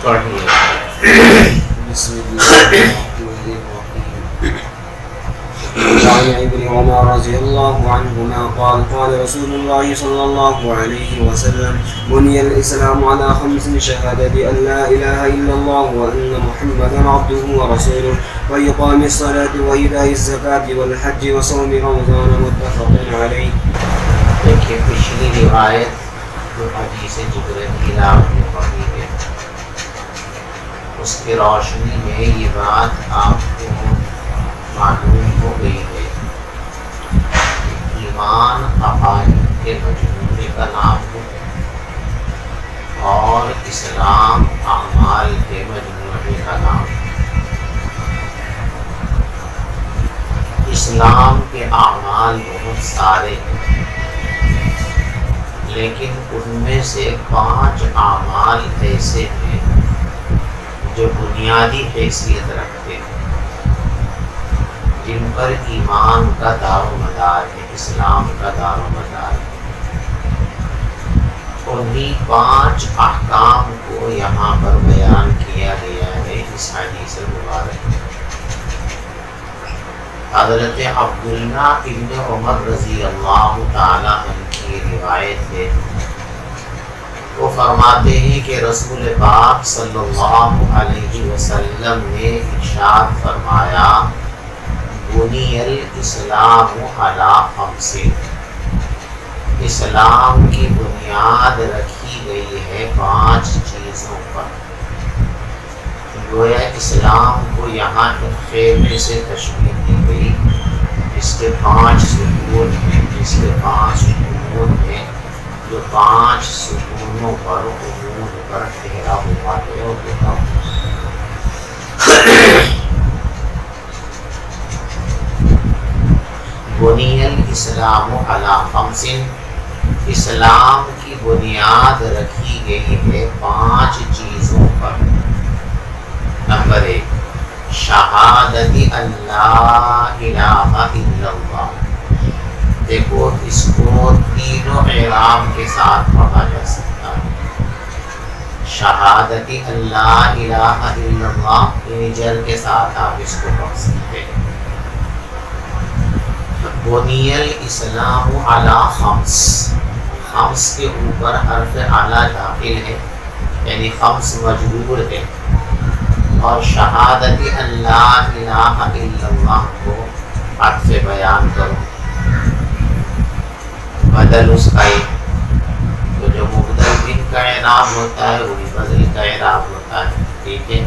بسم اللہ الرحمن الرحیم وعن ابن عمر رضی اللہ عنہما قال قال رسول اللہ صلی اللہ علیہ وسلم بني الإسلام على 5 شهادة أن لا إله إلا الله وأن محمدا عبده ورسوله وإقام الصلاة وإيتاء الزكاة والحج وصوم رمضان متفق علیہ۔ دیکھیے پچھلی روایت جو حدیث جبریل کی لاحق میں پڑھی ہے اس کی روشنی میں یہ بات آپ کو معلوم ہو گئی ہے کہ ایمان عقائد کے مجموعے کا نام ہے اور اسلام اعمال کے مجموعے کا نام ہے۔ اسلام کے اعمال بہت سارے ہیں لیکن ان میں سے 5 اعمال ایسے ہیں جو بنیادی حیثیت رکھتے ہیں، جن پر ایمان کا دار و مدار ہے، اسلام کا دار و مدار ہے۔ انہی 5 احکام کو یہاں پر بیان کیا گیا ہے اس حدیث مبارک میں۔ حضرت عبداللہ ابن عمر رضی اللہ تعالی عنہ کی روایت ہے، وہ فرماتے ہیں کہ رسول پاک صلی اللہ علیہ وسلم نے ارشاد فرمایا بنی الاسلام علی 5، اسلام کی بنیاد رکھی گئی ہے 5 چیزوں پر۔ گویا اسلام کو یہاں ایک خیمے سے تشبیہ دی گئی جس کے 5 ستون ہیں، جس کے 5 ستون ہیں، جو 5 ستونوں پر عمود پر ٹھہرا ہوا ہے اور دیکھا بنی الاسلام علی 5، اسلام کی بنیاد رکھی گئی ہے 5 چیزوں پر۔ نمبر 1 شہادت اللہ الہ الا اللہ۔ دیکھو اس کو تینوں اعراب کے ساتھ پڑھا جا سکتا ہے۔ شہادت اللہ الہ الا اللہ جر کے ساتھ آپ اس کو پڑھ سکتے ہیں۔ بنی الاسلام علی 5، 5 کے اوپر حرف اعلی داخل ہے یعنی 5 مجرور ہے، اور شہادت اللہ الہ الا اللہ کو عطف بیان کرو، بدل اس کا ہی تو جو مبدل بن کا اعراب ہوتا ہے وہی بدل کا اعراب ہوتا ہے، ٹھیک ہے۔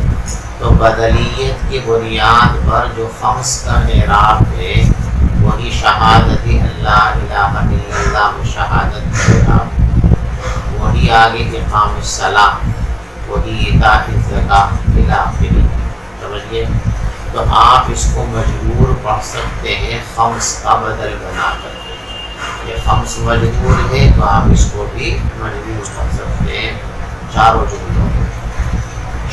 تو بدلیت کی بنیاد پر جو 5 کا اعراب ہے وہی شہادت اللہ الہ الا اللہ شہادت کا اعراب، وہی آگے اقام الصلاۃ، وہی ایتاء الزکاۃ الی آخرہ، سمجھئے۔ تو آپ اس کو مجرور پڑھ سکتے ہیں 5 کا بدل بنا کر، یہ 5 مجرور ہے تو آپ اس کو بھی مجرور پڑھ سکتے ہیں چاروں جملوں میں۔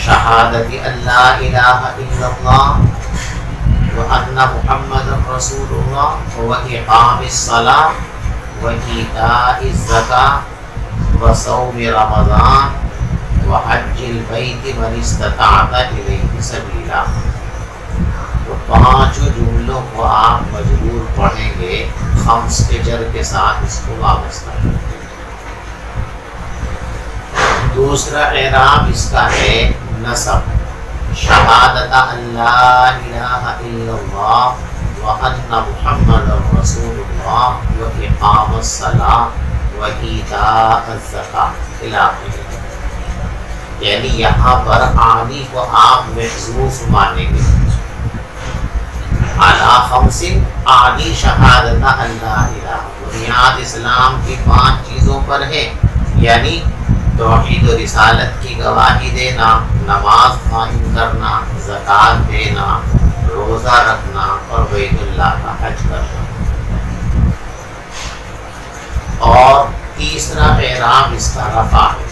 شہادت اللہ الہ الا اللہ وان محمد رسول اللہ واقام الصلاۃ وایتاء الزکاۃ وصوم رمضان وحج البیت من استطاع الیہ سبیلا۔ تو 5 جملوں کو آپ مجرور پڑھیں گے 5 کے جر کے ساتھ اس کو وابستہ کرتے ہیں۔ دوسرا اعراب اس کا ہے نصب، شہادت اللہ الہ الا اللہ وان محمد رسول اللہ واقام الصلاۃ وایتاء الزکاۃ الی آخرہ۔ یعنی یہاں پر آنی کو آپ محذوف مانیں گے، اعلیٰ 5 آنی شہادت اللہ الہ، بنیاد اسلام کی 5 چیزوں پر ہے، یعنی توحید و رسالت کی گواہی دینا، نماز قائم کرنا، زکوٰۃ دینا، روزہ رکھنا اور بیت اللہ کا حج کرنا۔ اور تیسرا اعراب اس کا رفع ہے،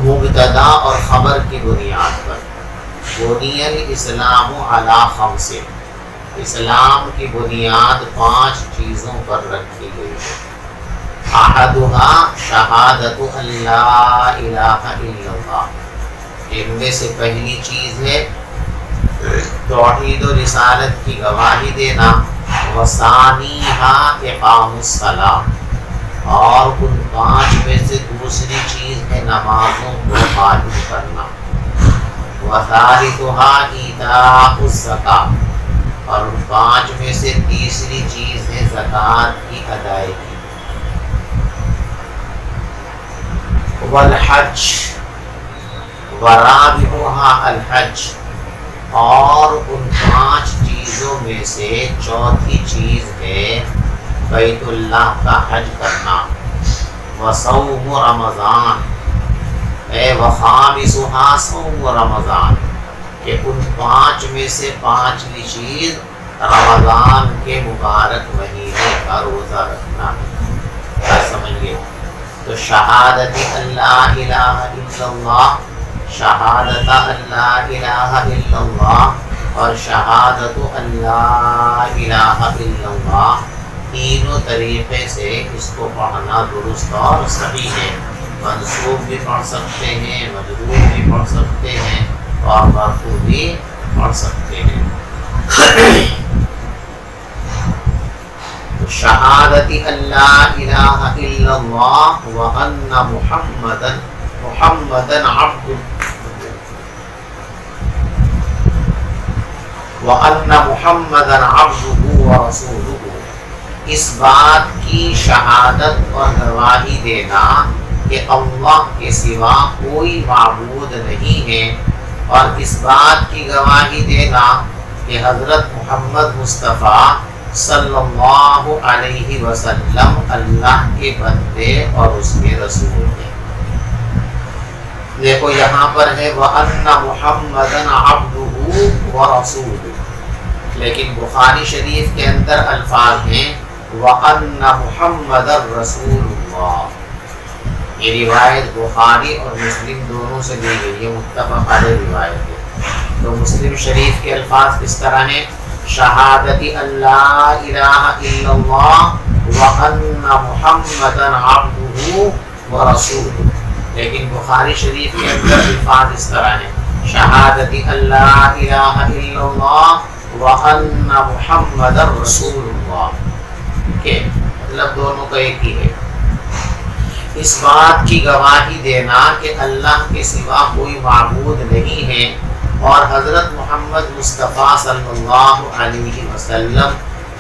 مبتدا اور خبر کی بنیاد پر۔ بنی الاسلام علی 5، اسلام کی بنیاد 5 چیزوں پر رکھی گئی ہے۔ احدھا شہادت ان لا الہ الا اللہ، ان میں سے پہلی چیز ہے توحید و رسالت کی گواہی دینا، وثانیہا اقام الصلاۃ، اور ان 5 میں سے دوسری چیز ہے نمازوں کو قائم کرنا، وثالثھا ایتاء الزکاۃ، اور ان 5 میں سے تیسری چیز ہے زکوٰۃ کی ادائیگی، والحج ورابعھا الحج، اور ان 5 چیزوں میں سے چوتھی چیز ہے بیت اللہ کا حج کرنا، وصوم رمضان وخامسھا صوم رمضان، کہ ان 5 میں سے 5ویں چیز رمضان کے مبارک مہینے کا روزہ رکھنا ہے۔ کیا سمجھئے؟ تو شہادت اللہ الہ الا اللہ، شہادت اللہ الہ الا اللہ، اور شہادت اللہ الہ الا اللہ، تینوں طریقے سے اس کو پڑھنا درست اور صحیح ہے۔ منصوب بھی پڑھ سکتے ہیں، مجرور بھی پڑھ سکتے ہیں، اور مرفوع بھی پڑھ سکتے ہیں۔ شہادت اللہ الہ الا اللہ وان محمدن عبدہ ورسولہ، اس بات کی شہادت اور گواہی دینا کہ اللہ کے سوا کوئی معبود نہیں ہے، اور اس بات کی گواہی دینا کہ حضرت محمد مصطفیٰ صلی اللہ علیہ وسلم اللہ کے بندے اور اس کے رسول ہیں۔ دیکھو یہاں پر ہے وَأَنَّ مُحَمَّدًا عَبْدُهُ وَرَسُولُهُ، لیکن بخاری شریف کے اندر الفاظ ہیں وَأَنَّ مُحَمَّدًا رَسُولُ اللَّهِ۔ یہ روایت بخاری اور مسلم دونوں سے لی گئی، یہ متفق علیہ روایت ہے۔ تو مسلم شریف کے الفاظ کس طرح ہیں؟ شہادت اللہ الہ الا اللہ وان محمدا عبدہ ورسولہ، لیکن بخاری شریف کے اندر الفاظ اس طرح ہیں شہادت اللہ الہ الا اللہ وان محمدا رسول اللہ، کہ مطلب دونوں کا ایک ہی ہے۔ اس بات کی گواہی دینا کہ اللہ کے سوا کوئی معبود نہیں ہے، اور حضرت محمد مصطفیٰ صلی اللہ علیہ وسلم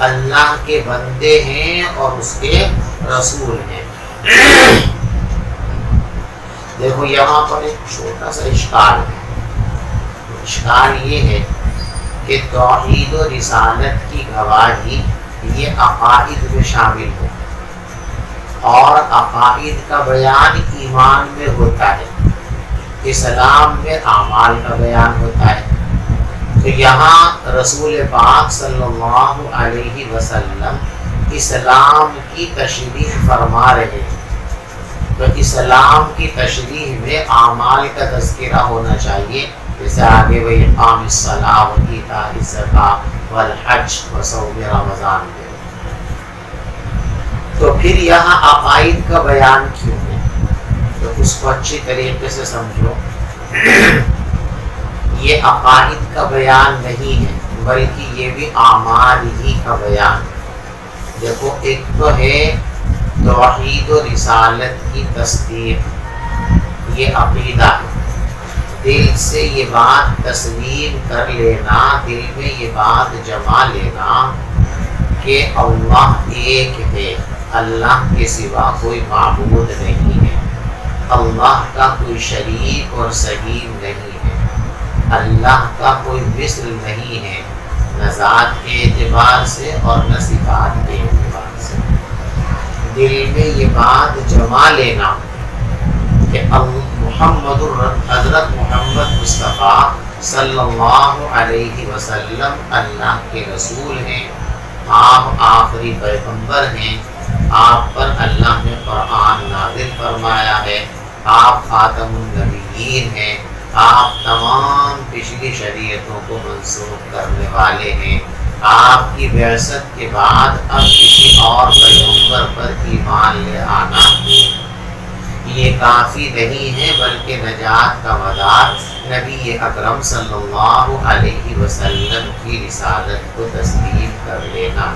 اللہ کے بندے ہیں اور اس کے رسول ہیں۔ دیکھو یہاں پر ایک چھوٹا سا اشکال ہے، اشکال یہ ہے کہ توحید و رسالت کی گواہی یہ عقائد میں شامل ہو، اور عقائد کا بیان ایمان میں ہوتا ہے، اسلام میں اعمال کا بیان ہوتا ہے۔ تو یہاں رسول پاک صلی اللہ علیہ وسلم اسلام کی تشریح فرما رہے ہیں، تو اسلام کی تشریح میں اعمال کا تذکرہ ہونا چاہیے، جیسے آگے وہ اقام الصلاۃ و ایتاء الزکاۃ والحج وصوم رمضان میں۔ تو پھر یہاں عقائد کا بیان کیوں ہے؟ تو اس کو اچھی طریقے سے سمجھو، یہ عقائد کا بیان نہیں ہے بلکہ یہ بھی اعمال ہی کا بیان۔ دیکھو ایک تو ہے توحید و رسالت کی تصدیق، یہ عقیدہ ہے، دل سے یہ بات تسلیم کر لینا، دل میں یہ بات جما لینا کہ اللہ ایک ہے، اللہ کے سوا کوئی معبود نہیں ہے، اللہ کا کوئی شریک اور صحیح نہیں ہے، اللہ کا کوئی مثل نہیں ہے، نہ ذات کے اعتبار سے اور نہ صفات کے اعتبار سے۔ دل میں یہ بات جما لینا کہ حضرت محمد مصطفیٰ صلی اللہ علیہ وسلم اللہ کے رسول ہیں، آپ آخری پیغمبر ہیں، آپ پر اللہ نے قرآن نازل فرمایا ہے، آپ خاتم النبیین ہیں، آپ تمام پچھلی شریعتوں کو منسوخ کرنے والے ہیں، آپ کی بعثت کے بعد اب کسی اور پیغمبر پر ایمان لے آنا یہ کافی نہیں ہے، بلکہ نجات کا مدار نبی اکرم صلی اللہ علیہ وسلم کی رسالت کو تسلیم کر لینا،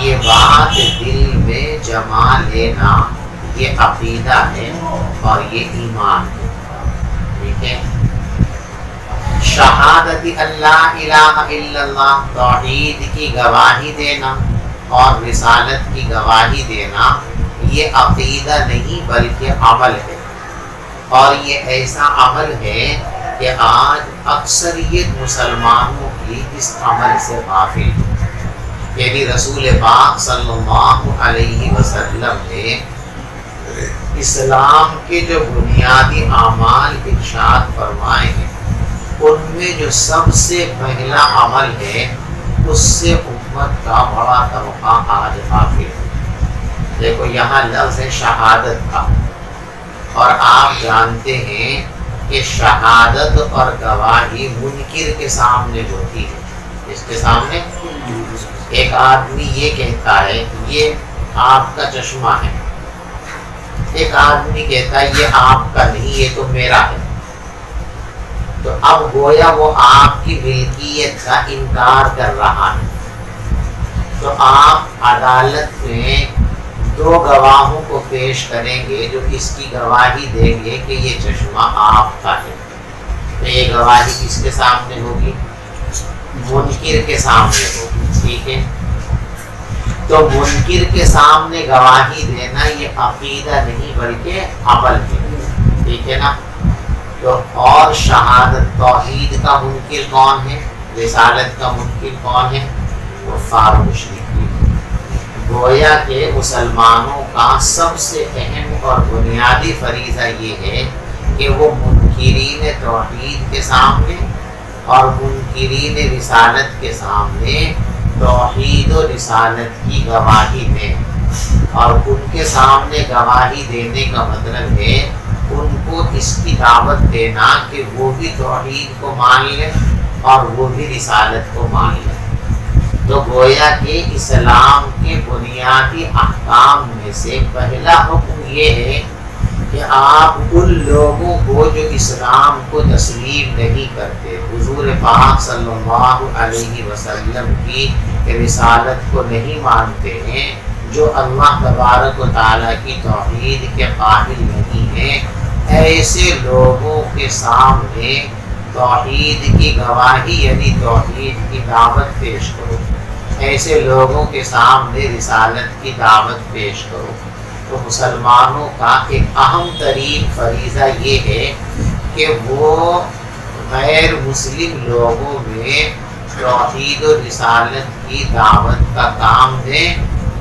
یہ بات دل میں جما لینا، یہ عقیدہ ہے اور یہ ایمان ہے۔ ٹھیک ہے، شہادت اللہ الہ الا اللہ، توحید کی گواہی دینا اور رسالت کی گواہی دینا یہ عقیدہ نہیں بلکہ عمل ہے، اور یہ ایسا عمل ہے کہ آج اکثریت مسلمانوں کی اس عمل سے غافل ہے۔ یعنی رسول پاک صلی اللہ علیہ وسلم نے اسلام کے جو بنیادی اعمال ارشاد فرمائے ہیں، ان میں جو سب سے پہلا عمل ہے اس سے امت کا بڑا طبقہ آج غافل ہے۔ دیکھو یہاں لفظ ہے شہادت کا، اور آپ جانتے ہیں کہ شہادت اور گواہی منکر کے سامنے ہوتی ہے۔ اس کے سامنے ایک آدمی یہ کہتا ہے یہ آپ کا چشمہ ہے، ایک آدمی کہتا ہے یہ آپ کا نہیں یہ تو میرا ہے، تو اب گویا وہ آپ کی ملکیت کا انکار کر رہا ہے۔ تو آپ عدالت میں دو گواہوں کو پیش کریں گے جو اس کی گواہی دیں گے کہ یہ چشمہ آپ کا ہے، تو یہ گواہی کس کے سامنے ہوگی؟ منکر کے سامنے ہوگی۔ ٹھیک ہے، تو منکر کے سامنے گواہی دینا یہ عقیدہ نہیں بلکہ عمل ہے۔ ٹھیک ہے نا، تو اور شہادت توحید کا منکر کون ہے؟ رسالت کا منکر کون ہے؟ کفار مشرکین۔ گویا کہ مسلمانوں کا سب سے اہم اور بنیادی فریضہ یہ ہے کہ وہ منکرین توحید کے سامنے اور منکرین رسالت کے سامنے توحید و رسالت کی گواہی دیں، اور ان کے سامنے گواہی دینے کا مطلب ہے ان کو اس کی دعوت دینا کہ وہ بھی توحید کو مان لیں اور وہ بھی رسالت کو مان لیں۔ تو گویا کہ اسلام کے بنیادی احکام میں سے پہلا حکم یہ ہے کہ آپ ان لوگوں کو جو اسلام کو تسلیم نہیں کرتے، حضور پاک صلی اللہ علیہ وسلم کی رسالت کو نہیں مانتے ہیں، جو اللہ تبارک و تعالیٰ کی توحید کے قائل نہیں ہیں، ایسے لوگوں کے سامنے توحید کی گواہی یعنی توحید کی دعوت پیش کرو، ایسے لوگوں کے سامنے رسالت کی دعوت پیش کرو۔ تو مسلمانوں کا ایک اہم ترین فریضہ یہ ہے کہ وہ غیر مسلم لوگوں میں توحید و رسالت کی دعوت کا کام دیں،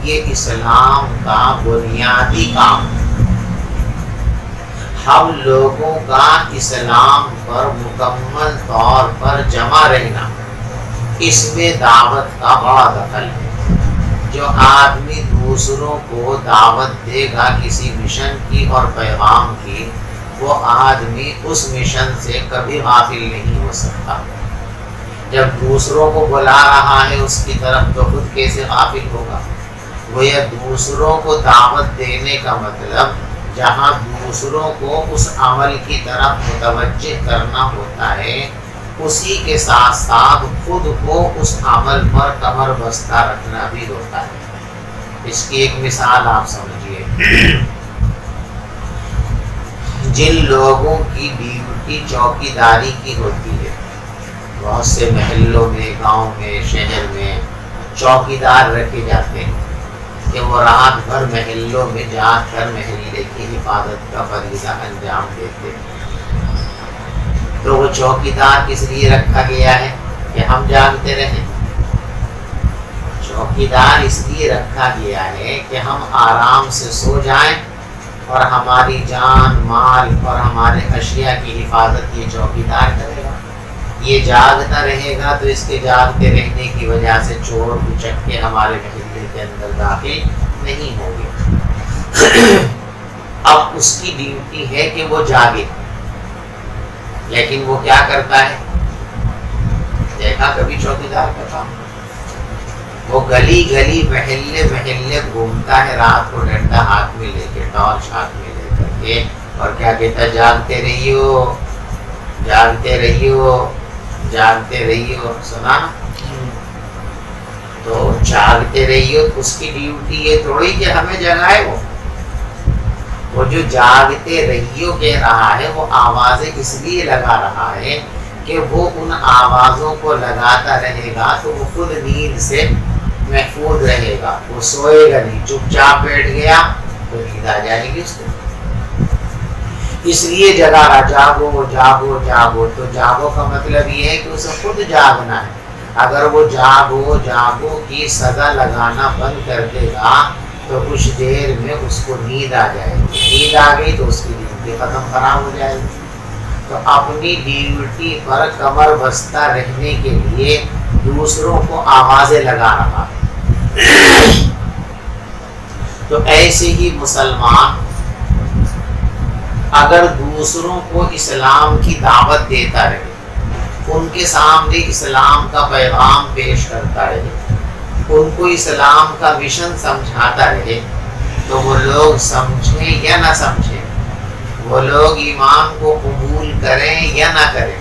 یہ اسلام کا بنیادی کام ہے۔ ہم لوگوں کا اسلام پر مکمل طور پر جمع رہنا، اس میں دعوت کا بڑا دخل ہے۔ جو آدمی دوسروں کو دعوت دے گا کسی مشن کی اور پیغام کی، وہ آدمی اس مشن سے کبھی غافل نہیں ہو سکتا۔ جب دوسروں کو بلا رہا ہے اس کی طرف تو خود کیسے غافل ہوگا؟ وہ یہ دوسروں کو دعوت دینے کا مطلب جہاں دوسروں کو اس عمل کی طرف متوجہ کرنا ہوتا ہے، اسی کے ساتھ ساتھ خود کو اس عمل پر کمر بستہ رکھنا بھی ہوتا ہے۔ اس کی ایک مثال آپ سمجھیے، جن لوگوں کی ڈیوٹی چوکی داری کی ہوتی ہے، بہت سے محلوں میں، گاؤں میں، شہر میں چوکیدار رکھے جاتے ہیں کہ وہ رات بھر محلوں میں جا کر محلے کی حفاظت کا فریضہ انجام دیتے ہیں۔ تو وہ چوکیدار کس لیے رکھا گیا ہے؟ کہ ہم جاگتے رہیں۔ چوکیدار اس لیے رکھا گیا ہے کہ ہم آرام سے سو جائیں اور ہماری جان، مال اور ہمارے اشیاء کی حفاظت یہ چوکیدار کرے گا۔ یہ جاگتا رہے گا تو اس کے جاگتے رہنے کی وجہ سے چور اچک ہمارے محلے کے اندر داخل نہیں ہوں گے۔ اب اس کی ڈیوٹی ہے کہ وہ جاگے، لیکن وہ کیا کرتا ہے؟ دیکھا کبھی چوکیدار کا کام؟ وہ گلی گلی محلے محلے گھومتا ہے رات کو ڈنڈا ہاتھ میں لے کے، ٹارچ ہاتھ میں لے کر کے، اور کیا کہتا ہے؟ جاگتے رہیو، جاگتے رہیو، جاگتے رہیو۔ سنا؟ تو جاگتے رہیو، اس کی ڈیوٹی یہ تھوڑی کہ ہمیں جگائے۔ وہ جو جاگتے رہیو کہہ رہا ہے وہ آوازیں اس لیے لگا رہا ہے کہ وہ ان آوازوں کو لگاتا رہے گا تو وہ خود نیند سے محفوظ رہے گا، وہ سوئے گا نہیں، چپ چاپ بیٹھ گیا تو نیند آ جائے گی اس کو۔ اس لیے جگا رہا، جاگو جاگو جاگو۔ تو جاگو کا مطلب یہ ہے کہ اسے خود جاگنا ہے۔ اگر وہ جاگو جاگو کی سزا لگانا بند کر دے گا تو کچھ دیر میں اس کو نیند آ جائے گی، نیند آ گئی تو اس کی ڈیوٹی ختم خراب ہو جائے گی۔ تو اپنی ڈیوٹی پر کمر بستہ رہنے کے لیے دوسروں کو آوازیں لگا رہا ہے۔ تو ایسے ہی مسلمان اگر دوسروں کو اسلام کی دعوت دیتا رہے، ان کے سامنے اسلام کا پیغام پیش کرتا رہے، ان کو اسلام کا مشن سمجھاتا رہے، تو وہ لوگ سمجھیں یا نہ سمجھیں، وہ لوگ ایمان کو قبول کریں یا نہ کریں،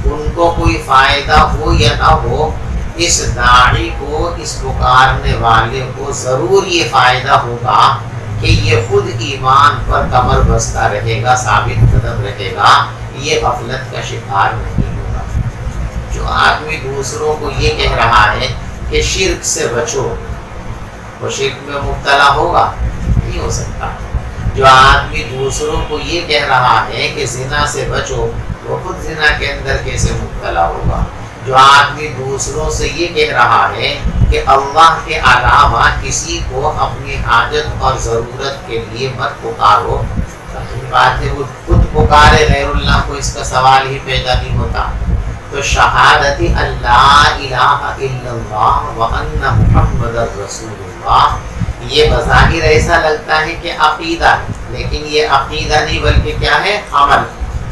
ان کو کوئی فائدہ ہو یا نہ ہو، اس داعی کو، اس پکارنے والے کو ضرور یہ فائدہ ہوگا کہ یہ خود ایمان پر کمر بستہ رہے گا، ثابت قدم رہے گا، یہ غفلت کا شکار نہیں ہوگا۔ جو آدمی دوسروں کو یہ کہہ رہا ہے کہ شرک سے بچو، وہ شرک میں مبتلا ہوگا؟ نہیں ہو سکتا۔ جو آدمی دوسروں کو یہ کہہ رہا ہے کہ زنا سے بچو، وہ خود زنا کے اندر کیسے مبتلا ہوگا؟ جو آدمی دوسروں سے یہ کہہ رہا ہے کہ اللہ کے علاوہ کسی کو اپنی حاجت اور ضرورت کے لیے مت پکارو، بات ہے وہ خود پکارے غیر اللہ کو، اس کا سوال ہی پیدا نہیں ہوتا۔ تو شہادت اللہ الہ الا اللہ وان محمد رسول اللہ، یہ بظاہر ایسا لگتا ہے کہ عقیدہ ہے، لیکن یہ عقیدہ نہیں بلکہ کیا ہے؟ عمل۔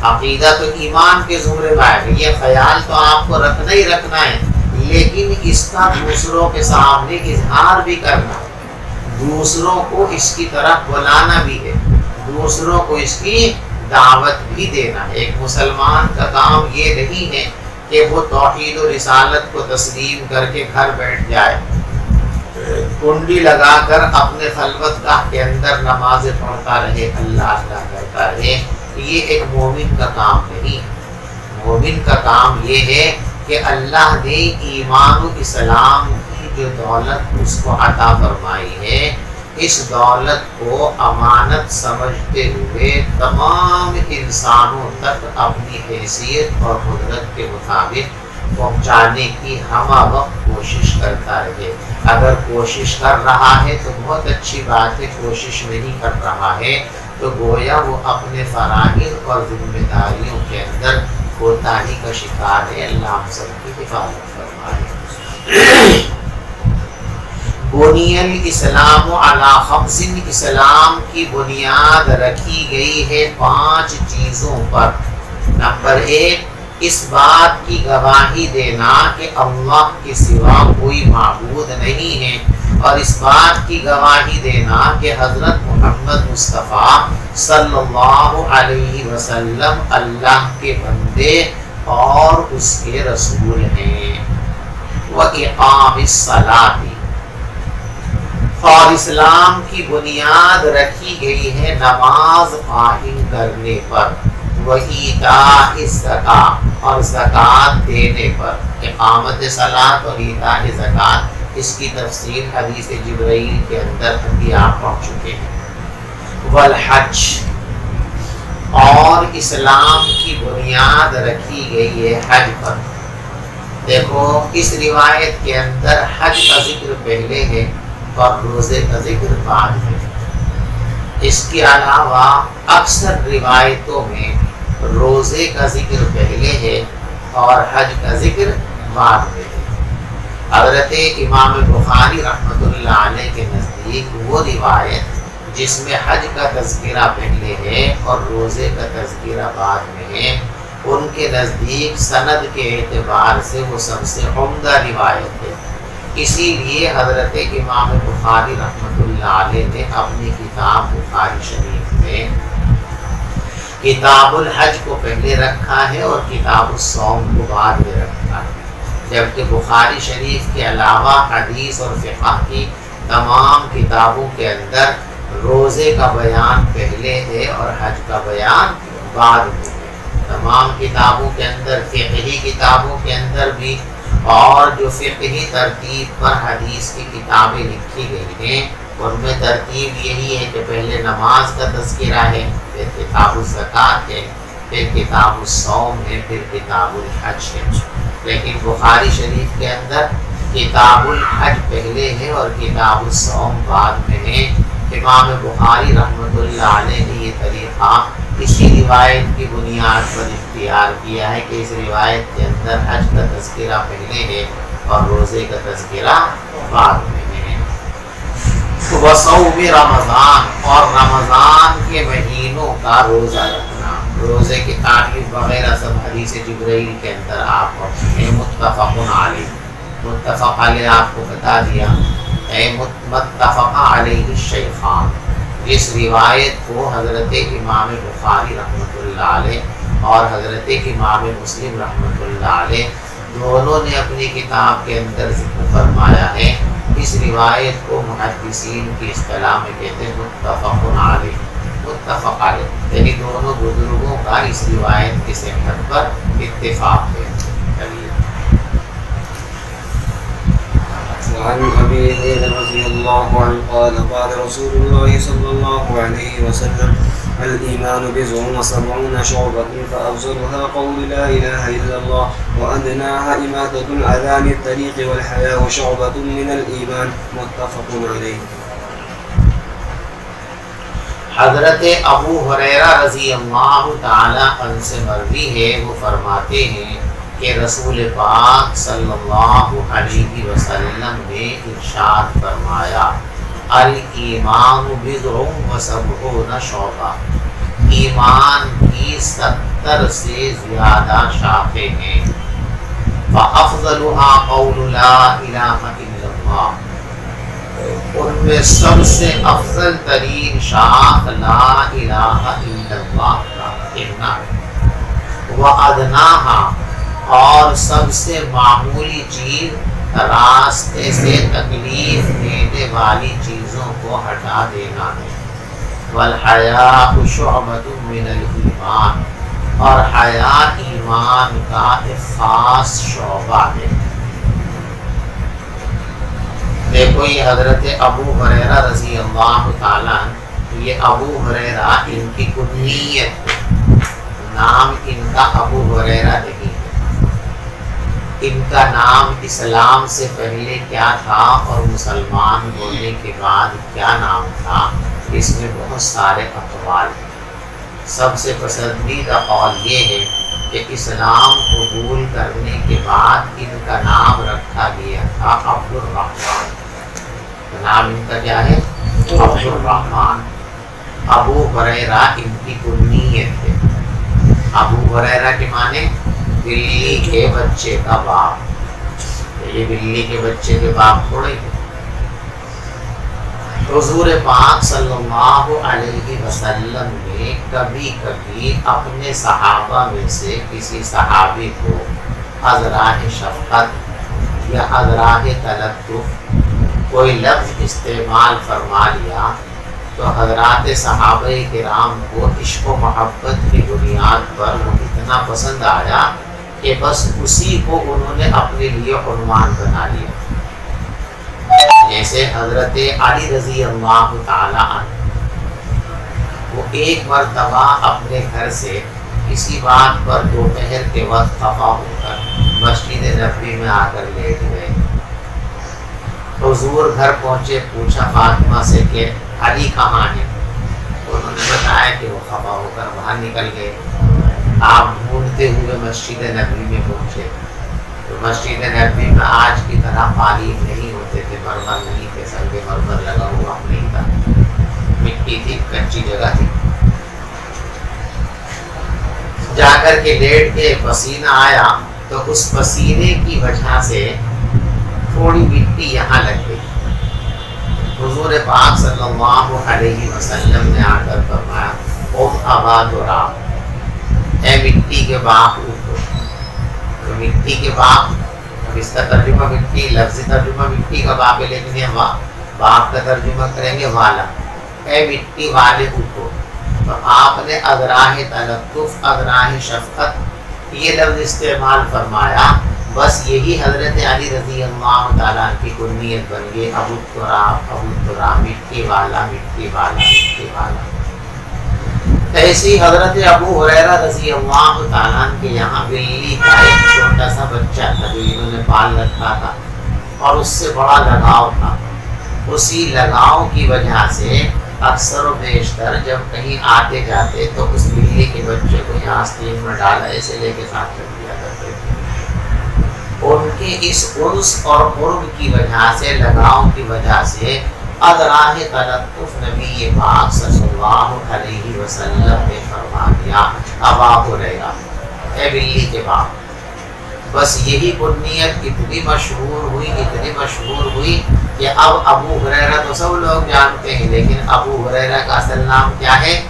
عقیدہ تو ایمان کے زمرے میں آئے گا، یہ خیال تو آپ کو رکھنا ہی رکھنا ہے، لیکن اس کا دوسروں کے سامنے اظہار بھی کرنا ہے، دوسروں کو اس کی طرف بلانا بھی ہے، دوسروں کو اس کی دعوت بھی دینا ہے۔ ایک مسلمان کا کام یہ نہیں ہے کہ وہ توحید و رسالت کو تسلیم کر کے گھر بیٹھ جائے، کنڈی لگا کر اپنے خلوت گاہ کے اندر نمازیں پڑھتا رہے، اللہ اللہ کرتا رہے۔ یہ ایک مومن کا کام نہیں ہے۔ مومن کا کام یہ ہے کہ اللہ نے ایمان و اسلام کی جو دولت اس کو عطا فرمائی ہے، اس دولت کو امانت سمجھتے ہوئے تمام انسانوں تک اپنی حیثیت اور قدرت کے مطابق پہنچانے کی ہمہ وقت کوشش کرتا رہے۔ اگر کوشش کر رہا ہے تو بہت اچھی بات ہے، کوشش نہیں کر رہا ہے تو گویا وہ اپنے فرائض اور ذمہ داریوں کے اندر کوتاہی کا شکار ہے۔ اللہ ہم سب کی حفاظت فرمائے۔ بنی الاسلام علی خمس، اسلام کی بنیاد رکھی گئی ہے 5 چیزوں پر۔ نمبر 1، اس بات کی گواہی دینا کہ اللہ کے سوا کوئی معبود نہیں ہے، اور اس بات کی گواہی دینا کہ حضرت محمد مصطفیٰ صلی اللہ علیہ وسلم اللہ کے بندے اور اس کے رسول ہیں۔ وَإِقَامِ الصَّلَاةِ، اور اسلام کی بنیاد رکھی گئی ہے نماز قائم کرنے پر۔ وَإِيتَاءِ الزَّكَاةِ، اور زکوٰۃ دینے پر۔ اقامت صلاۃ اور ایتاء زکوٰۃ، اس کی تفصیل حدیث جبرائیل کے اندر ابھی آپ پڑھ چکے ہیں۔ والحج، اور اسلام کی بنیاد رکھی گئی ہے حج پر۔ دیکھو اس روایت کے اندر حج کا ذکر پہلے ہے اور روزے کا ذکر بعد میں۔ اس کے علاوہ اکثر روایتوں میں روزے کا ذکر پہلے ہے اور حج کا ذکر بعد میں ہے۔ حضرت امام بخاری رحمۃ اللہ علیہ کے نزدیک وہ روایت جس میں حج کا تذکرہ پہلے ہے اور روزے کا تذکرہ بعد میں ہے، ان کے نزدیک سند کے اعتبار سے وہ سب سے عمدہ روایت ہے۔ اسی لیے حضرت امام بخاری رحمۃ اللہ علیہ نے اپنی کتاب بخاری شریف میں کتاب الحج کو پہلے رکھا ہے اور کتاب الصوم کو بعد میں رکھا ہے، جبکہ بخاری شریف کے علاوہ حدیث اور فقہ کی تمام کتابوں کے اندر روزے کا بیان پہلے ہے اور حج کا بیان بعد میں ہے۔ تمام کتابوں کے اندر، فقہی کتابوں کے اندر بھی، اور جو فقہی ترتیب پر حدیث کی کتابیں لکھی گئی ہیں ان میں ترتیب یہی ہے کہ پہلے نماز کا تذکرہ ہے، پھر کتاب الزکوٰۃ ہے، پھر کتاب الصوم ہے، پھر کتاب الحج ہے۔ لیکن بخاری شریف کے اندر کتاب الحج پہلے ہے اور کتاب الصوم بعد میں ہے۔ امام بخاری رحمۃ اللہ علیہ نے یہ طریقہ اسی روایت کی بنیاد پر اختیار کیا ہے کہ اس روایت کے اندر حج کا تذکرہ پہلے ہے اور روزے کا تذکرہ بعد میں ہے۔ وصوم رمضان، اور رمضان کے مہینوں کا روزہ رکھنا، روزے کی تعریف وغیرہ سب حدیث جبرائیل کے اندر آپ کو متفق علیہ، متفق علیہ آپ کو بتا دیا، متفق علیہ الشیخان، اس روایت کو حضرت امام بخاری رحمۃ اللہ علیہ اور حضرت امام مسلم رحمۃ اللہ علیہ دونوں نے اپنی کتاب کے اندر ذکر فرمایا ہے۔ اس روایت کو محدثین کی اصطلاح میں کہتے ہیں متفق علیہ، متفق علیہ، یعنی دونوں بزرگوں کا اس روایت کی صحت پر اتفاق ہے۔ وعن أبي هريرة رضي الله عنه قال قال رسول الله صلى الله عليه وسلم الإيمان بضع وسبعون شعبة فأفضلها قول لا إله إلا الله وأدناها إماتة الأذى عن الطريق والحياء شعبة من الإيمان متفق عليه۔ حضرت ابو ہریرہ رضی اللہ تعالی عنہ سے مروی ہے، وہ فرماتے ہیں کہ رسول پاک صلی اللہ علیہ وسلم نے ارشاد فرمایا الایمان بضع و سبعون شعبہ، ایمان کی 70 سے زیادہ شاخیں ہیں، فافضلها قول لا الہ الا اللہ، ان میں سب سے افضل ترین شاخ لا الہ الا اللہ کا کہنا ہے، وَأَدْنَاهَا، اور سب سے معمولی چیز راستے سے تکلیف دینے والی چیزوں کو ہٹا دینا ہے، وَالْحَيَاءُ شُعْبَةٌ مِّنَ الْإِيمَانِ، اور حیا ایمان کا ایک خاص شعبہ ہے۔ دیکھو یہ حضرت ابو ہریرہ رضی اللہ تعالیٰ، یہ ابو ہریرہ ان کی کنیت ہے، نام ان کا ابو ہریرہ نہیں ہے، ان کا نام اسلام سے پہلے کیا تھا اور مسلمان ہونے کے بعد کیا نام تھا، اس میں بہت سارے اقوال ہیں۔ سب سے پسندیدہ قول یہ ہے کہ اسلام قبول کرنے کے بعد ان کا نام رکھا گیا تھا عبد الرحمن، نام ان کا کیا ہے؟ عبد الرحمن۔ ابو ہریرہ ان کی کنیت ہے، ابو ہریرہ کے معنی بلی کے بچے کا باپ، یہ بلی کے بچے کے باپ تھوڑے ہیں۔ حضور پاک صلی اللہ علیہ وسلم نے کبھی کبھی اپنے صحابہ میں سے کسی صحابی کو ازراہ شفقت یا ازراہ تلطف کوئی لفظ استعمال فرما لیا تو حضرات صحابہ کرام کو عشق و محبت کی بنیاد پر وہ اتنا پسند آیا کہ بس اسی کو انہوں نے اپنے لیے عنوان بنا لیا۔ جیسے حضرت علی رضی اللہ تعالی عنہ، وہ ایک مرتبہ اپنے گھر سے کسی بات پر دوپہر کے وقت خفا ہو کر مسجد نبوی میں آ کر لیٹ گئے۔ حضور گھر پہنچے، پوچھا فاطمہ سے کہ علی کہاں ہے؟ انہوں نے بتایا کہ وہ خفا ہو کر باہر نکل گئے۔ آپ ڈھونڈتے ہوئے مسجد نبوی میں پہنچے تو مسجد نبوی میں آج کی طرح قالین نہیں ہوتے تھے، مرمر نہیں تھے، سنگ مرمر لگا ہوا نہیں تھا، مٹی تھی، کچی جگہ تھی۔ جا کر کے لیٹ کے پسینہ آیا تو اس پسینے کی وجہ سے تھوڑی مٹی یہاں لگ گئی. حضور پاک صلی اللہ علیہ وسلم نے آ کر فرمایا قم ابا تراب، اے مٹی کے باپ اٹھو. تو مٹی کے باپ، اس کا ترجمہ مٹی، لفظی ترجمہ مٹی کا باپ ہے، لیکن یہ باپ کا ترجمہ کریں گے والا. اے مٹی والے اٹھو. تو آپ نے اذراہ تلطف، اذراہ شفقت یہ لفظ استعمال فرمایا. بس یہی حضرت علی رضی اللہ تعالیٰ کی کنیت بن گئی، ابو التراب، ابو التراب، مٹی والا، مٹی والا، مٹی والا. ایسی حضرت ابو ہریرہ رضی اللہ تعالیٰ کے یہاں بلی کا ایک چھوٹا سا بچہ تھا جو انہوں نے پال رکھا تھا اور اس سے بڑا لگاؤ تھا. اسی لگاؤ کی وجہ سے اکثر و بیشتر جب کہیں آتے جاتے تو اس بلی کے بچے کو یہاں آستین میں ڈالا ایسے لے کے ساتھ رکھ دیا کرتے تھے. ان کے اس انس اور قرب کی وجہ سے، لگاؤ کی وجہ سے اذراہ تلطف نبی پاک صلی اللہ علیہ وسلم نے فرما دیا ابا ہریرہ، اے بلی کے باپ. بس یہی کنیت اتنی مشہور ہوئی، اتنی مشہور ہوئی کہ اب ابو ہریرہ تو سب لوگ جانتے ہیں، لیکن ابو ہریرہ کا اصل نام کیا ہے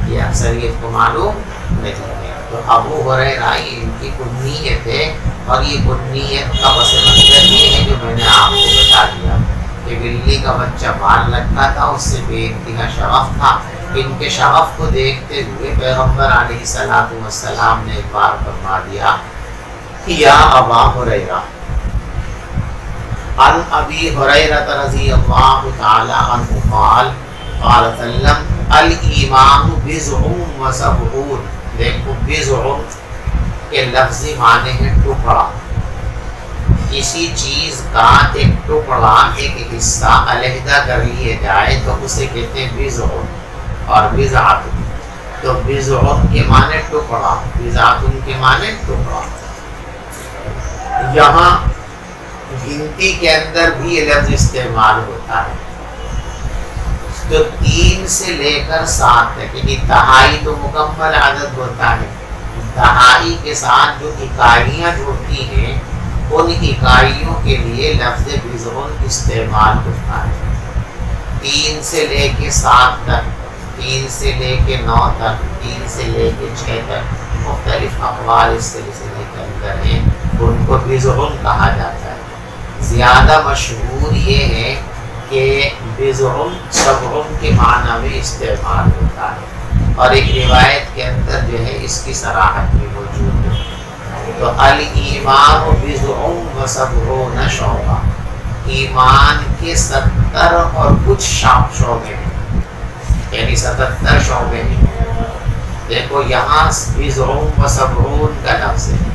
یہ اکثریت کو معلوم نہیں ہے. تو ابو ہریرہ ان کی کنیت ہے، اور یہ کنیت کا پس منظر یہ ہے جو میں نے آپ کو بتا دیا کہ بلی کا بچہ پال رکھا تھا، اس سے بے انتہا شغف تھا. ان کے شغف کو دیکھتے ہوئے پیغمبر علیہ الصلوۃ والسلام نے ایک بار فرما دیا یا ابا ہریرہ. عن ابی ہریرہ رضی اللہ تعالی عنہ قال قال وسلم الایمان بضع و سبعون. دیکھو بضع کے لفظی معنی ہے ٹکڑا. کسی چیز کا ایک ٹکڑا، ایک حصہ علیحدہ کر لیے جائے تو اسے کہتے ہیں بضع اور بضعۃ. تو بضع کے معنی ٹکڑا، بضعۃ کے معنی ٹکڑا. یہاں گنتی کے اندر بھی یہ لفظ استعمال ہوتا ہے. تو 3 سے لے کر 7 تک، یعنی دہائی تو مکمل عدد ہوتا ہے. دہائی کے ساتھ جو اکائیاں جڑتی ہیں ان اکائیوں کے لیے لفظ بضع استعمال ہوتا ہے. 3 سے لے کے 7 تک، 3 سے لے کے 9 تک، 3 سے لے کے 6 تک مختلف اقوال اس سلسلے کے اندر ہیں، ان کو بضع کہا جاتا ہے. زیادہ مشہور یہ ہے کہ بضع سبع کے معنی میں استعمال ہوتا ہے، اور ایک روایت کے اندر جو ہے اس کی صراحت بھی موجود ہے. تو الایمان بضع و سبعون شعبہ، ایمان کے 70 اور کچھ شعبے ہیں، یعنی 77 شعبے ہیں. دیکھو یہاں بضع و سبعون کا لفظ ہے،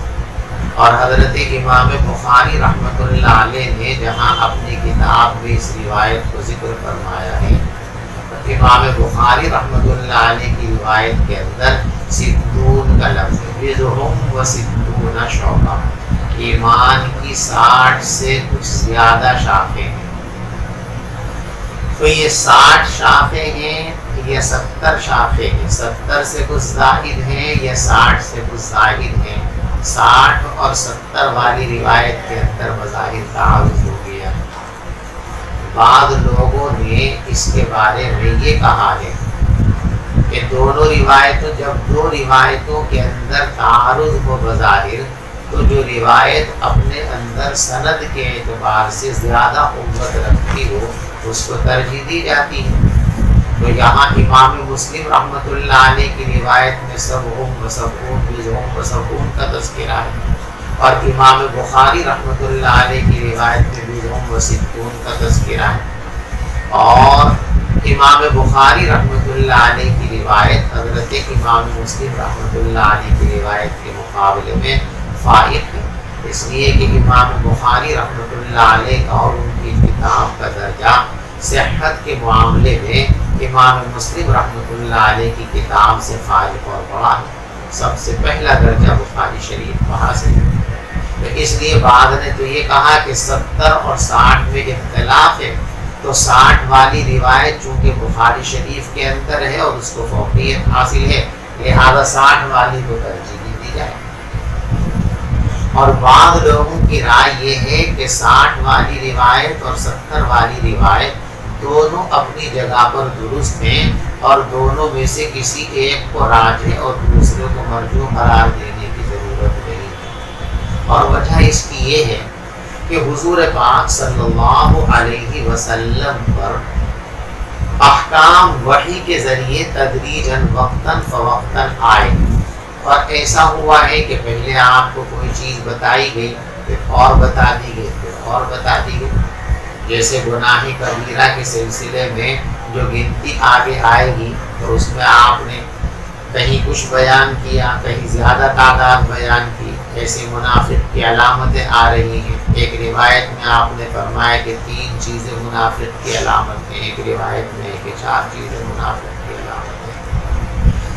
اور حضرت امام بخاری رحمۃ اللہ علیہ نے جہاں اپنی کتاب میں اس روایت کو ذکر فرمایا ہے، امام بخاری رحمۃ اللہ علیہ کی روایت کے اندر 60 کا لفظ ہے. بضع و 60 شعبہ، ایمان کی 60 سے کچھ زیادہ شاخیں ہیں. تو یہ 60 شاخیں ہیں یا 70 شاخیں ہیں، 70 سے کچھ زائد ہیں یا 60 سے کچھ زائد ہیں. 60 اور 70 والی روایت کے اندر بظاہر تعارض ہو گیا. بعض لوگوں نے اس کے بارے میں یہ کہا ہے کہ دونوں روایتوں، جب دو روایتوں کے اندر تعارض ہو بظاہر، تو جو روایت اپنے اندر سند کے اعتبار سے زیادہ قوت رکھتی ہو اس کو ترجیح دی جاتی ہے. تو یہاں امام مسلم رحمۃ اللہ علیہ کی روایت میں سبع و سبعون، بضع و سبعون کا تذکرہ ہے، اور امام بخاری رحمۃ اللہ علیہ کی روایت میں بضع و 60 کا تذکرہ ہے. اور امام بخاری رحمۃ اللہ علیہ کی روایت حضرت امام مسلم رحمۃ اللہ علیہ کی روایت کے مقابلے میں فائق ہے، اس لیے کہ امام بخاری رحمۃ اللہ علیہ کا اور ان کی کتاب کا درجہ صحت کے معاملے میں امام مسلم رحمۃ اللہ علیہ کی کتاب سے فائق اور بڑا ہے. سب سے پہلا درجہ بخاری شریف کو حاصل ہے. تو اس لیے بعد نے تو یہ کہا کہ 70 اور 60 میں اختلاف ہے، تو 60 والی روایت چونکہ بخاری شریف کے اندر ہے اور اس کو فوقیت حاصل ہے، لہذا 60 والی کو ترجیح دی جائے. اور بعض لوگوں کی رائے یہ ہے کہ 60 والی روایت اور 70 والی روایت دونوں اپنی جگہ پر درست ہیں اور دونوں میں سے کسی ایک کو راجح اور دوسرے کو مرجوح قرار دینے کی ضرورت نہیں ہے۔ اور وجہ اس کی یہ ہے کہ حضور پاک صلی اللہ علیہ وسلم پر احکام وحی کے ذریعے تدریجاً وقتاً فوقتاً آئے، اور ایسا ہوا ہے کہ پہلے آپ کو کوئی چیز بتائی گئی، پھر اور بتا دی گئی، پھر اور بتا دی گئی۔ جیسے گناہ کبیرہ کے سلسلے میں جو گنتی آگے آئے گی تو اس میں آپ نے کہیں کچھ بیان کیا، کہیں زیادہ تعداد بیان کی۔ ایسے منافق کی علامتیں آ رہی ہیں۔ ایک روایت میں آپ نے فرمایا کہ 3 چیزیں منافق کی علامت ہیں، ایک روایت میں کہ 4 چیزیں منافق کی علامت ہیں۔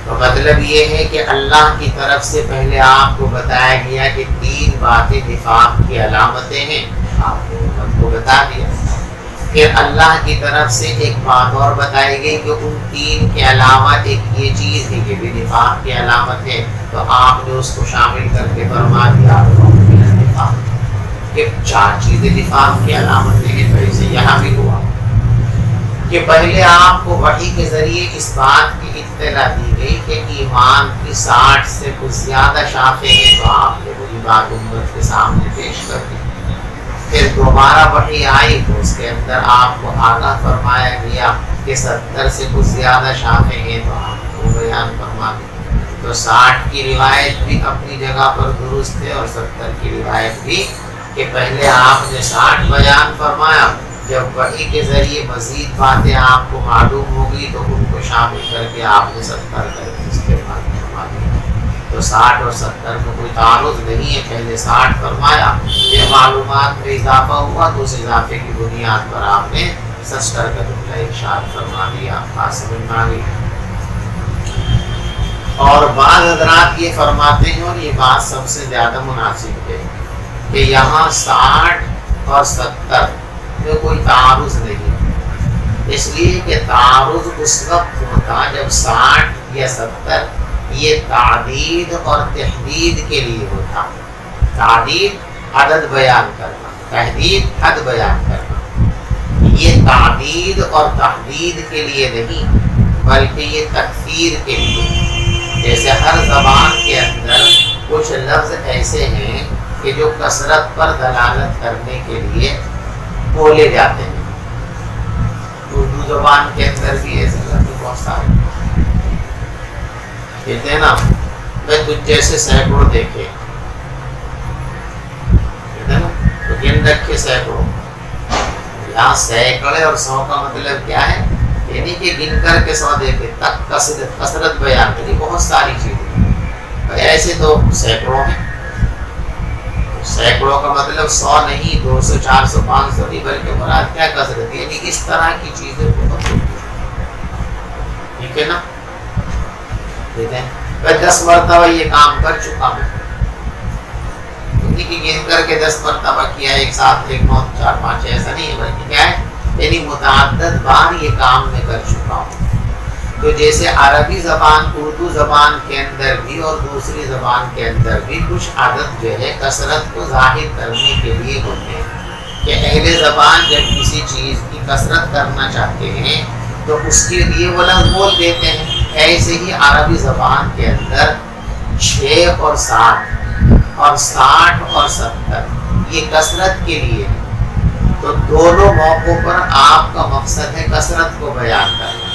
تو مطلب یہ ہے کہ اللہ کی طرف سے پہلے آپ کو بتایا گیا کہ 3 باتیں نفاق کی علامتیں ہیں، آپ نے امت کو بتا دیا۔ پھر اللہ کی طرف سے ایک بات اور بتائی گئی کہ ان 3 کے علاوہ ایک یہ چیز ہے کہ بھی نفاق کی علامت ہے، تو آپ نے اس کو شامل کر کے فرما دیا کہ 4 چیزیں نفاق کی علامتیں ہیں۔ تو اسے یہاں بھی ہوا کہ پہلے آپ کو وحی کے ذریعے اس بات کی اطلاع دی گئی کہ ایمان کی 60 سے کچھ زیادہ شاخیں ہیں، تو آپ نے وہی بات امت کے سامنے پیش کر دی۔ پھر دوبارہ وحی آئی تو اس کے اندر آپ کو آگاہ فرمایا گیا کہ 70 سے کچھ زیادہ شاخیں ہیں، تو آپ کو بیان فرما دی۔ تو 60 کی روایت بھی اپنی جگہ پر درست ہے اور 70 کی روایت بھی، کہ پہلے آپ نے 60 بیان فرمایا، جب وحی کے ذریعے مزید باتیں آپ کو معلوم ہوگی تو ان کو شامل کر کے آپ نے 70 کر کے استعمال فرما دیا۔ تو 60 اور 70 میں کوئی تعارض نہیں ہے، پہلے 60 فرمایا، پھر معلومات میں اضافہ ہوا تو اس اضافے کی بنیاد پر آپ نے 70 کا جملہ ارشاد فرما دیا۔ بات سمجھ میں آ گئی؟ اور بعض حضرات یہ فرماتے ہیں، اور یہ بات سب سے زیادہ مناسب ہے، کہ یہاں 60 اور 70 میں کوئی تعارض نہیں، اس لیے کہ تعارض اس وقت ہوتا جب 60 یا 70 یہ تعدید اور تحدید کے لیے ہوتا۔ تعدید عدد بیان کرنا، تحدید حد بیان کرنا۔ یہ تعدید اور تحدید کے لیے نہیں بلکہ یہ تکثیر کے لیے۔ جیسے ہر زبان کے اندر کچھ لفظ ایسے ہیں کہ جو کثرت پر دلالت کرنے کے لیے بولے جاتے ہیں۔ اردو زبان کے اندر بھی ایسے لفظ بہت سارے کہتے ہیں نا، میں تجھ جیسے سینکڑوں دیکھے، کہتے ہیں نا، تو گن رکھے سینکڑوں۔ یہاں سینکڑے اور 100 کا مطلب کیا ہے؟ یعنی کہ گن کر کے 100 دیکھے تک کثرت بیان کری، بہت ساری چیزیں۔ ایسے تو سینکڑوں ہیں، سینکڑوں کا مطلب 100 نہیں، 200 400 500 نہیں، بلکہ مراد کیا کثرت، یعنی اس طرح کی چیزیں بہت ہوتی ہیں۔ ٹھیک ہے نا؟ میں 10 مرتبہ یہ کام کر چکا ہوں، کہ گن کر کے 10 مرتبہ کیا ایک ساتھ، 1 9 4 5 ایسا نہیں ہے، بلکہ کیا ہے، یعنی متعدد بار یہ کام میں کر چکا ہوں۔ تو جیسے عربی زبان اردو زبان کے اندر بھی اور دوسری زبان کے اندر بھی کچھ عدد جو ہے کثرت کو ظاہر کرنے کے لیے ہوتے ہیں، کہ اہل زبان جب کسی چیز کی کثرت کرنا چاہتے ہیں تو اس کے لیے وہ لفظ بول دیتے ہیں۔ ایسے ہی عربی زبان کے اندر 6 اور 7 اور 60 اور 70 یہ کثرت کے لیے ہے۔ تو دونوں موقعوں پر آپ کا مقصد ہے کثرت کو بیان کرنا،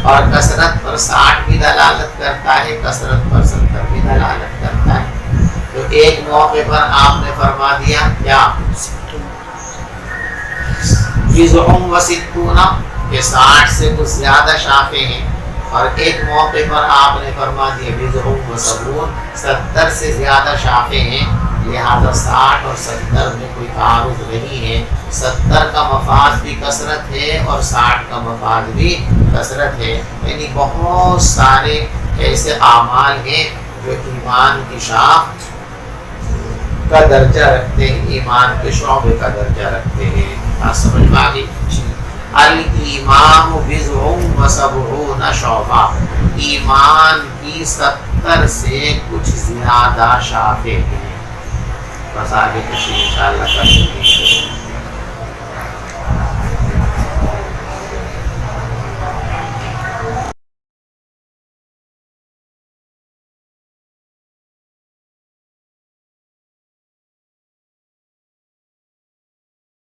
اور کثرت پر 60 بھی دلالت کرتا ہے، کثرت پر 70 بھی دلالت کرتا ہے۔ تو ایک موقع پر آپ نے فرما دیا کیا جزعم و ستون کہ 60 سے کچھ زیادہ شاخیں ہیں، اور ایک موقع پر آپ نے فرما دیا جزعم و سبون 70 سے زیادہ شاخیں ہیں، لہذا 60 اور 70 میں کوئی تعارض نہیں ہے۔ 70 کا مفاد بھی کثرت ہے اور 60 کا مفاد بھی کثرت ہے، یعنی بہت سارے ایسے اعمال ہیں جو ایمان کی شاخ کا درجہ رکھتے ہیں، ایمان کے شعبے کا درجہ رکھتے ہیں۔ آپ سمجھ میں آ گئی؟ الایمان بضع و سبعون شعبہ، ایمان کی 70 سے کچھ زیادہ شاخیں ہیں۔ بس آگے کسی انشاءاللہ کر سکیں گے.